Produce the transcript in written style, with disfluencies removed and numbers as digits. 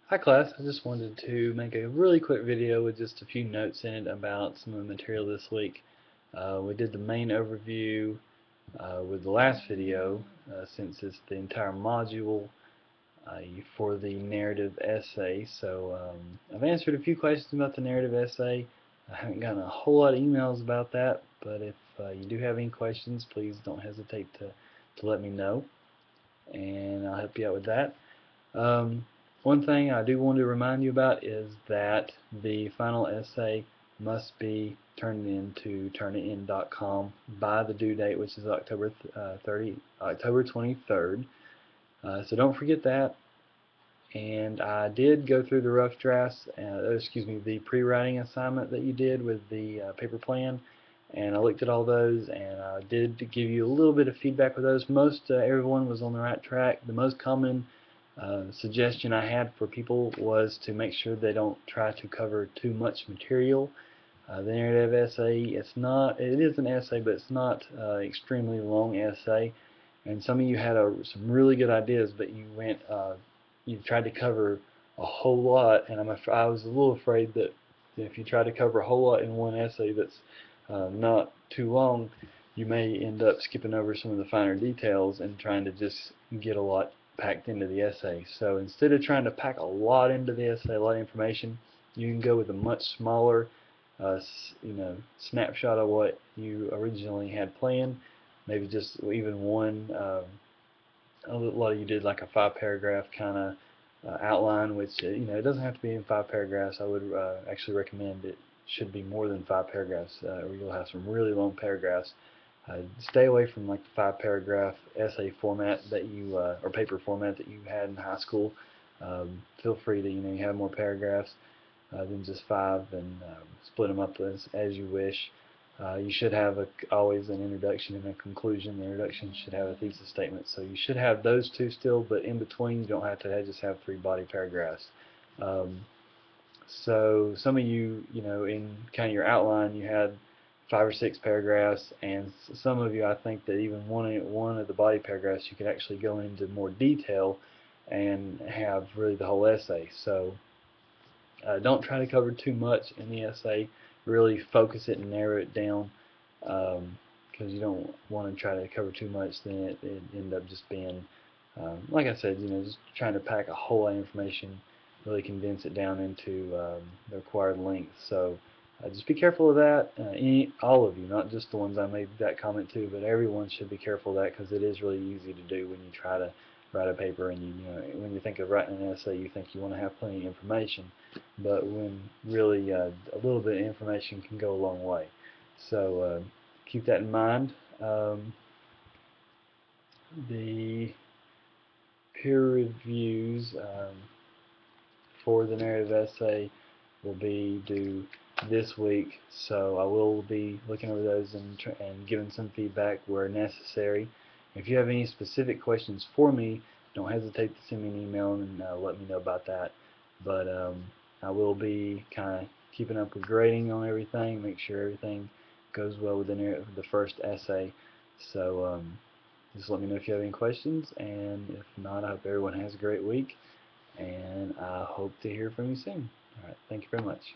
Hi class, I just wanted to make a really quick video with just a few notes in it about some of the material this week. We did the main overview with the last video since it's the entire module for the narrative essay. So I've answered a few questions about the narrative essay. I haven't gotten a whole lot of emails about that, but if you do have any questions, please don't hesitate to let me know, and I'll help you out with that. Um, One thing I do want to remind you about is that the final essay must be turned into turnitin.com by the due date, which is October 23rd. So don't forget that. And I did go through the rough drafts, the pre-writing assignment that you did with the paper plan, and I looked at all those, and I did give you a little bit of feedback with those. Most everyone was on the right track. The most common suggestion I had for people was to make sure they don't try to cover too much material. The narrative essay, it is an essay, but it's not extremely long essay. And some of you had some really good ideas, but you tried to cover a whole lot, and I was a little afraid that if you try to cover a whole lot in one essay that's not too long, you may end up skipping over some of the finer details and trying to just get a lot packed into the essay. So instead of trying to pack a lot into the essay, a lot of information, you can go with a much smaller snapshot of what you originally had planned. Maybe just even one. A lot of you did like a 5 paragraph kind of outline, which it doesn't have to be in 5 paragraphs. I would actually recommend it should be more than 5 paragraphs, or you'll have some really long paragraphs. Stay away from like the 5 paragraph essay format that you or paper format that you had in high school. Feel free to you have more paragraphs than just 5, and split them up as you wish. You should have always an introduction and a conclusion. The introduction should have a thesis statement. So you should have those two still, but in between you don't have to just have 3 body paragraphs. So some of you, in kind of your outline, you had 5 or 6 paragraphs, and some of you, I think that even one of the body paragraphs, you could actually go into more detail and have really the whole essay. So don't try to cover too much in the essay. Really focus it and narrow it down, because you don't want to try to cover too much. Then it end up just being, like I said, just trying to pack a whole lot of information, really condense it down into the required length. So just be careful of that. All of you, not just the ones I made that comment to, but everyone should be careful of that, because it is really easy to do when you try to write a paper, and when you think of writing an essay, you think you want to have plenty of information, but when really a little bit of information can go a long way. So keep that in mind. The peer reviews for the narrative essay will be due this week, so I will be looking over those and giving some feedback where necessary. If you have any specific questions for me, don't hesitate to send me an email and let me know about that. But I will be kind of keeping up with grading on everything, make sure everything goes well with the first essay. So just let me know if you have any questions, and if not, I hope everyone has a great week, and I hope to hear from you soon. All right, thank you very much.